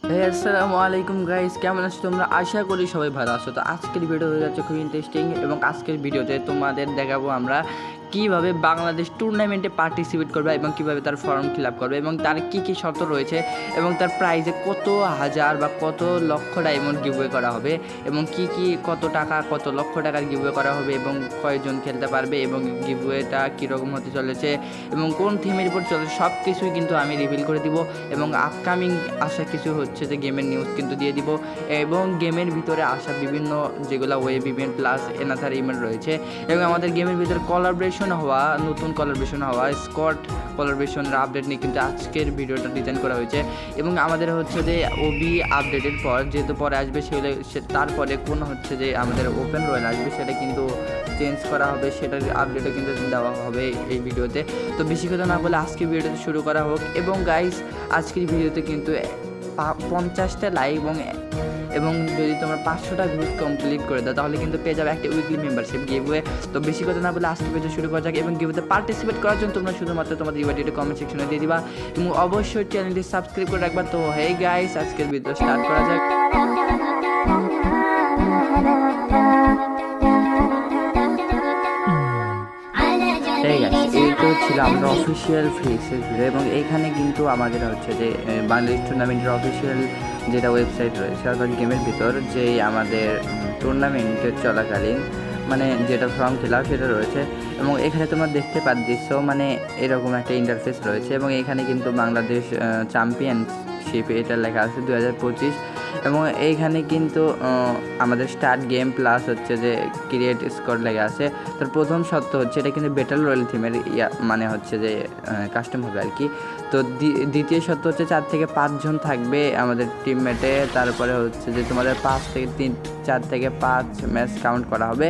আসসালামু আলাইকুম গাইস, কেমন আছো তোমরা? আশা করি সবাই ভালো আছো। তো আজকের ভিডিও হয়ে যাচ্ছে খুব ইন্টারেস্টিং, এবং আজকের ভিডিওতে তোমাদের দেখাবো আমরা কিভাবে বাংলাদেশ টুর্নামেন্টে পার্টিসিপেট করবে এবং কিভাবে তার ফর্ম ফিল আপ করবে এবং তার কী শর্ত রয়েছে এবং তার প্রাইজে কত হাজার বা কত লক্ষ ডায়মন্ড গিভওয়ে করা হবে এবং কত টাকা কত লক্ষ টাকার গিভওয়ে করা হবে এবং কয়জন খেলতে পারবে এবং গিভওয়েটা কীরকম হতে চলেছে এবং কোন থিমের উপর চলেছে সব কিছুই কিন্তু আমি রিভিল করে দিব এবং আপকামিং আসা কিছু হচ্ছে যে গেমের নিউজ কিন্তু দিয়ে দিব এবং গেমের ভিতরে আসা বিভিন্ন যেগুলো ওয়েব ইভেন্ট প্লাস এনাথার ইমেল রয়েছে এবং আমাদের গেমের ভিতরে নতুন কোলাবরেশন হওয়া স্কট কোলাবরেশনের আপডেট নিয়ে কিন্তু আজকের ভিডিওটা ডিজাইন করা হয়েছে এবং আমাদের হচ্ছে যে ওবি আপডেটের পর যেহেতু পরে আসবে সেগুলো তারপরে কোন হচ্ছে যে আমাদের ওপেন রয়েল আসবে সেটা কিন্তু চেঞ্জ করা হবে, সেটার আপডেটও কিন্তু দেওয়া হবে এই ভিডিওতে। তো বেশি কথা না বলে আজকের ভিডিওতে শুরু করা হোক এবং গাইস আজকের ভিডিওতে কিন্তু 50টা লাইক এবং যদি তোমরা 500টা ভিউজ কমপ্লিট করে দাও তাহলে কিন্তু পেয়ে যাবে একটা উইকলি মেম্বারশিপ গিভওয়ে। তো বেশি কথা না বলে আজকে ভিডিও শুরু করা যাক এবং গিভওয়েতে পার্টিসিপেট করার জন্য তোমরা শুধুমাত্র তোমাদের ইউআইডিটা কমেন্ট সেকশনে দিয়ে দিবা এবং অবশ্যই চ্যানেলটি সাবস্ক্রাইব করে রাখবা। তো হেই গাইস, আজকের ভিডিও স্টার্ট করা যাক। এই তো ছিল আমরা অফিসিয়াল ফেসের ভিডিও এবং এইখানে কিন্তু আমাদের হচ্ছে যে বাংলাদেশ টুর্নামেন্টের অফিসিয়াল যেটা ওয়েবসাইট রয়েছে অর্থাৎ গেমের ভিতর যে আমাদের টুর্নামেন্টের চলাকালীন মানে যেটা ফর্ম ফিল আপ সেটা রয়েছে এবং এখানে তোমরা দেখতে পাচ্ছ মানে এরকম একটা ইন্টারফেস রয়েছে এবং এখানে কিন্তু বাংলাদেশ চ্যাম্পিয়নশিপ এটা লেখা আছে 2025 এবং এইখানে কিন্তু আমাদের স্টার্ট গেম প্লাস হচ্ছে যে ক্রিয়েট স্কোর লেগে আছে। তার প্রথম শর্ত হচ্ছে এটা কিন্তু ব্যাটল রয়্যাল থিমের মানে হচ্ছে যে কাস্টম হবে আর কি। তো দ্বিতীয় শর্ত হচ্ছে 4 থেকে 5 জন থাকবে আমাদের টিমমেটে, তারপরে হচ্ছে যে তোমাদের 4 থেকে 5 ম্যাচ কাউন্ট করা হবে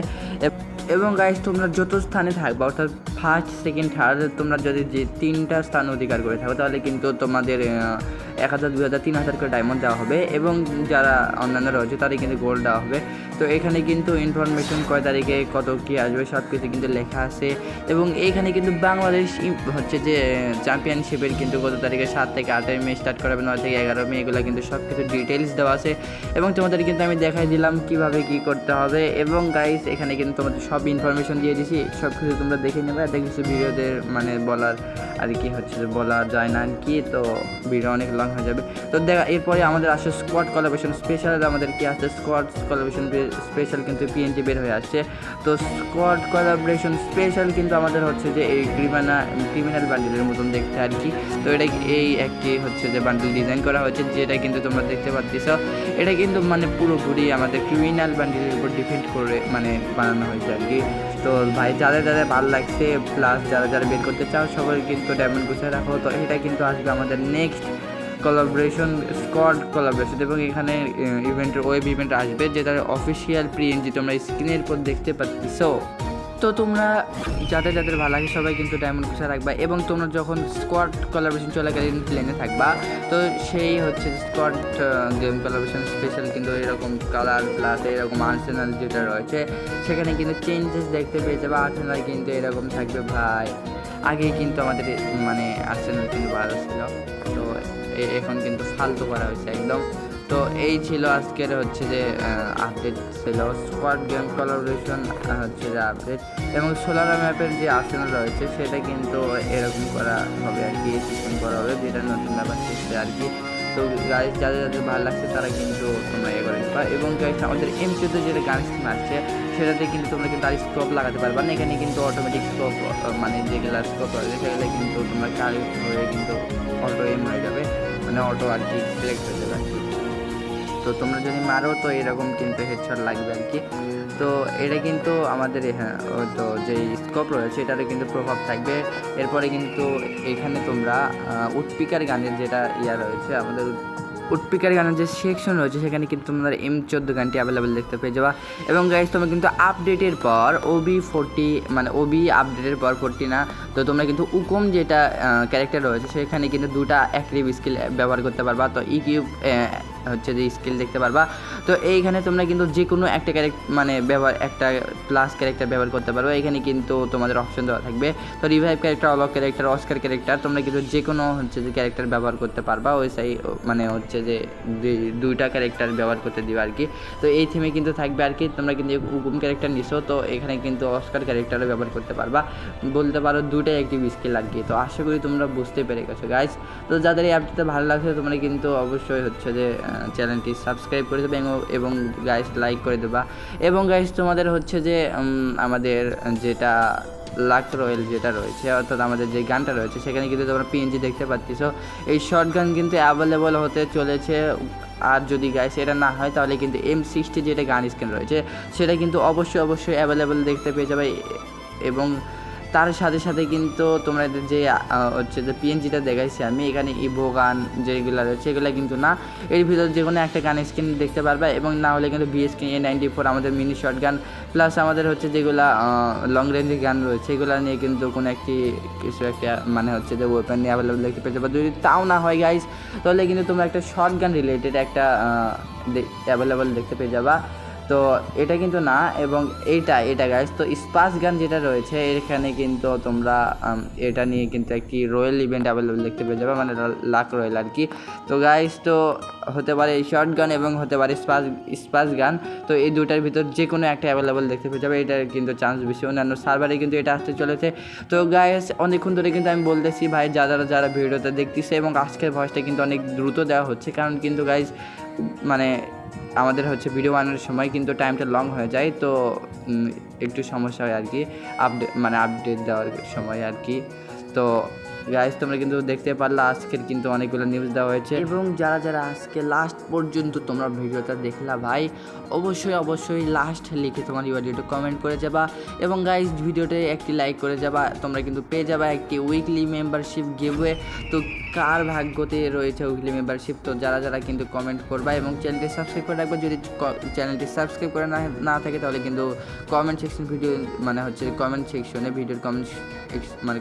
এবং গাইস তোমরা যত স্থানে থাকবে অর্থাৎ ফার্স্ট সেকেন্ড থার্ড তোমরা যদি যে 3টা স্থান অধিকার করে থাকো তাহলে কিন্তু তোমাদের 1000 2000 3000 করে ডায়মন্ড দেওয়া হবে এবং যারা অন্যান্য রয়েছে তাদের কিন্তু গোল্ড দেওয়া হবে। তো এখানে কিন্তু ইনফরমেশন কয় তারিখে কত কী আসবে সব কিছু কিন্তু লেখা আছে এবং এইখানে কিন্তু বাংলাদেশ হচ্ছে যে চ্যাম্পিয়নশিপের কিন্তু কত তারিখে 7 থেকে 8 মে স্টার্ট করাবে, 9 থেকে 11 মে, এগুলো কিন্তু সব কিছু ডিটেলস দেওয়া আছে এবং তোমাদের কিন্তু আমি দেখাই দিলাম কিভাবে কি করতে হবে এবং গাইস এখানে কিন্তু তোমাদের সব ইনফরমেশন দিয়ে দিয়েছি, সব কিছু তোমরা দেখে নেবে। এটা কিছু ভিডিওদের মানে বলার আর কি হচ্ছে যে বলা যায় না আর কি, তো ভিডিও অনেক লং হয়ে যাবে। তো দেখা এরপরে আমাদের আসছে স্কোয়াড কোলাবরেশন স্পেশাল, আমাদের কি আছে স্কোয়াড কোলাবরেশন স্পেশাল কিন্তু পিএনজি বের হয়ে আসছে। তো স্কোয়াড কোলাবরেশন স্পেশাল কিন্তু আমাদের হচ্ছে যে এই ক্রিমিনাল বান্ডিলের মতন দেখতে আর কি। তো এটা এই একটি হচ্ছে যে বান্ডিল ডিজাইন করা হয়েছে যেটা কিন্তু তোমরা দেখতে পাচ্ছ, এটা কিন্তু মানে পুরোপুরি আমাদের ক্রিমিনাল বান্ডিলের উপর ডিপেন্ড করে মানে বানানো হয়েছে আর কি। তো ভাই যাদের ভালো লাগছে প্লাস যারা বের করতে চাও সবাই কিন্তু ডায়মন্ড গুছিয়ে রাখো। তো এটা কিন্তু আসবে আমাদের নেক্সট কোলাবরেশন স্কোয়াড কোলাবরেশন এবং এখানে ইভেন্টের ওয়েব ইভেন্ট আসবে যেটার অফিসিয়াল পিএনজি তোমরা স্ক্রিনের উপর দেখতে পাচ্ছ। তো তোমরা যাদের ভালো লাগে সবাই কিন্তু ডায়মন্ড গুছিয়ে রাখবা এবং তোমরা যখন স্কোয়াড কোলাবরেশন চলাকালীন প্লেনে থাকবা তো সেই হচ্ছে স্কোয়াড গেম কোলাবরেশন স্পেশাল কিন্তু এরকম কালার প্লাস এরকম আর্সেনাল যেটা রয়েছে সেখানে কিন্তু চেঞ্জেস দেখতে পেয়ে যাবে। আর্সেনাল কিন্তু এরকম থাকবে ভাই, আগে কিন্তু আমাদের মানে আর্সেনাল কিন্তু ভালো ছিল, তো এখন কিন্তু ফালতু করা হয়েছে একদম। তো এই ছিল আজকের হচ্ছে যে আপডেট ছিল স্কোয়াড গেম কোলাবরেশন হচ্ছে যে আপডেট এবং সোলার ম্যাপের যে আর্সেনাল রয়েছে সেটা কিন্তু এরকম করা হবে আর কি, সিস্টেম করা হবে যেটা নতুন ব্যাপার শিখছে আর কি। তো গাইস যাদের ভালো লাগছে তারা কিন্তু তোমরা করে দেবা এবং গাইস আমাদের M14 যেটা গান স্কিম আসছে সেটাতে কিন্তু তোমরা কিন্তু আর স্কোপ লাগাতে পারবা না, এখানে কিন্তু অটোমেটিক স্কোপ মানে যেগুলো স্কোপ রয়েছে সেগুলো কিন্তু তোমরা কালেক্ট হয়ে কিন্তু অটো এম হয়ে যাবে, মানে অটো আর কি সিলেক্ট হয়ে যাবে আর কি। তো তোমরা যদি মারো তো এরকম কিন্তু হেডশট লাগবে আর কি। তো এটা কিন্তু আমাদের তো যেই স্কোপ রয়েছে এটারও কিন্তু প্রভাব থাকবে। এরপরে কিন্তু এখানে তোমরা উডপিকার গানের যেটা রয়েছে আমাদের উডপিকার গানের যে সেকশন রয়েছে সেখানে কিন্তু তোমাদের M14 গানটি অ্যাভেলেবেল দেখতে পেয়ে যাবা এবং গাইস তোমরা কিন্তু আপডেটের পর OB40 মানে ওবি আপডেটের পর 40 না, তো তোমরা কিন্তু উকুম যেটা ক্যারেক্টার রয়েছে সেখানে কিন্তু 2টা অ্যাক্টিভ স্কিল ব্যবহার করতে পারবা। তো ইকিউব হচ্ছে যে স্কিল দেখতে পারবা। তো এইখানে তোমরা কিন্তু যে কোনো একটা মানে একটা প্লাস ক্যারেক্টার ব্যবহার করতে পারো। এখানে কিন্তু তোমাদের অপশন দেওয়া থাকবে। তো রিভাইভ ক্যারেক্টার, অলক ক্যারেক্টার, অস্কার ক্যারেক্টার, তোমরা কিন্তু যে কোনো হচ্ছে যে ক্যারেক্টার ব্যবহার করতে পারবা। ওই মানে হচ্ছে যে দুইটা ক্যারেক্টার ব্যবহার করতে দিবে আর কি। তো এই থিমে কিন্তু থাকবে আর কি। তোমরা কিন্তু হুকুম ক্যারেক্টার নিছো, তো এখানে কিন্তু অস্কার ক্যারেক্টারও ব্যবহার করতে পারবা, বলতে পারো দুটাই অ্যাক্টিভ স্কিল আর কি। তো আশা করি তোমরা বুঝতে পেরে গেছো গাইজ। তো যাদের এই অ্যাপটিতে ভালো লাগছে তোমরা কিন্তু অবশ্যই হচ্ছে যে চ্যানেলটি সাবস্ক্রাইব করে দেবে এবং গাইজ লাইক করে দেবা। এবং গাইজ তোমাদের হচ্ছে যে আমাদের যেটা লাক রয়েল যেটা রয়েছে, অর্থাৎ আমাদের যে গানটা রয়েছে সেখানে কিন্তু তোমরা পিএনজি দেখতে পাচ্ছ। এই শর্ট গান কিন্তু অ্যাভেলেবল হতে চলেছে। আর যদি গাইস এটা না হয় তাহলে কিন্তু M60 যেটা গান স্ক্রিন রয়েছে সেটা কিন্তু অবশ্যই অ্যাভেলেবল দেখতে পেয়ে যাবে। এবং তার সাথে সাথে কিন্তু তোমরা যে হচ্ছে যে পিএনজিটা দেখাইছি আমি, এখানে ইভো গান যেগুলো রয়েছে এগুলো কিন্তু না, এর ভিতরে যে কোনো একটা গান স্ক্রিন দেখতে পারবা। এবং না হলে কিন্তু BSK-A94 আমাদের মিনি শর্ট গান, প্লাস আমাদের হচ্ছে যেগুলো লং রেঞ্জের গান রয়েছে এগুলো নিয়ে কিন্তু কোনো কিছু একটা মানে হচ্ছে যে ওয়েপন নিয়ে অ্যাভেলেবল দেখতে পেয়ে যাবে। যদি তাও না হয় গাইস তাহলে কিন্তু তোমরা একটা শর্ট গান রিলেটেড একটা অ্যাভেলেবল দেখতে পেয়ে যাবা। তো এটা কিন্তু না, এবং এটা গাইস তো স্পাস গান যেটা রয়েছে এখানে কিন্তু তোমরা এটা নিয়ে কিন্তু একটি রয়্যাল ইভেন্ট অ্যাভেলেবল দেখতে পেয়ে যাবে, মানে লাক রয়্যাল আর কি। তো গাইস তো হতে পারে শর্ট গান এবং হতে পারে স্পাস গান, তো এই দুটার ভিতর যে কোনো একটা অ্যাভেলেবল দেখতে পেয়ে যাবে। এটার কিন্তু চান্স বেশি, অন্যান্য সার্ভারে কিন্তু এটা আসতে চলেছে। তো গাইস অনেকক্ষণ ধরে কিন্তু আমি বলতেছি ভাই যারা ভিডিওটা দেখতেছে, এবং আজকের ভয়েসটা কিন্তু অনেক দ্রুত দেওয়া হচ্ছে, কারণ কিন্তু গাইস মানে আমাদের হচ্ছে ভিডিও বানানোর সময় কিন্তু টাইমটা লং হয়ে যায়, তো একটু সমস্যা হয় আর কি আপডেট দেওয়ার সময় আর কি। তো গাইস তোমরা কিন্তু দেখতে পারলে আজকের কিন্তু অনেকগুলো নিউজ দেওয়া হয়েছে। এবং যারা আজকে লাস্ট পর্যন্ত তোমরা ভিডিওটা দেখলা ভাই, অবশ্যই লাস্ট লিখে তোমার ভিডিওটা কমেন্ট করে যাবা। এবং গাইস ভিডিওতে একটি লাইক করে যাবা, তোমরা কিন্তু পেয়ে যাবা একটি উইকলি মেম্বারশিপ গিভওয়ে। তো কার ভাগ্যতে রয়েছে উইকলি মেম্বারশিপ, তো যারা কিন্তু কমেন্ট করবা এবং চ্যানেলটি সাবস্ক্রাইব করে রাখবা। যদি চ্যানেলটি সাবস্ক্রাইব করে না থাকে তাহলে কিন্তু কমেন্ট সেকশন ভিডিওর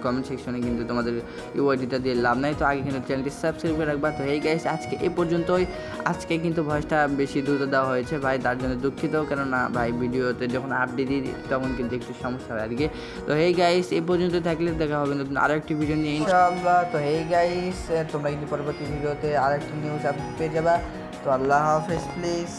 কমেন্ট সেকশনে কিন্তু তোমাদের ইউআইডিটা দিয়ে লাভ নাই। তো আগে কিন্তু চ্যানেলটি সাবস্ক্রাইব করে রাখবা। তো এই গাইস আজকে এই পর্যন্তই। আজকে কিন্তু ভয়েসটা বেশি দ্রুত দেওয়া হয়েছে ভাই, তার জন্য দুঃখিত, কেননা ভাই ভিডিওতে যখন আপডেট দিই তখন কিন্তু একটু সমস্যা হয় আর কি। তো এই গাইস এই পর্যন্ত থাকলে দেখা হবে নতুন আরও একটি ভিডিও নিয়ে ইনশাআল্লাহ। তো এই গাইস তোমরা কিন্তু পরবর্তী ভিডিওতে আরেকটি নিউজ আপডেট পেয়ে যাবা। তো আল্লাহ হাফেজ প্লিজ।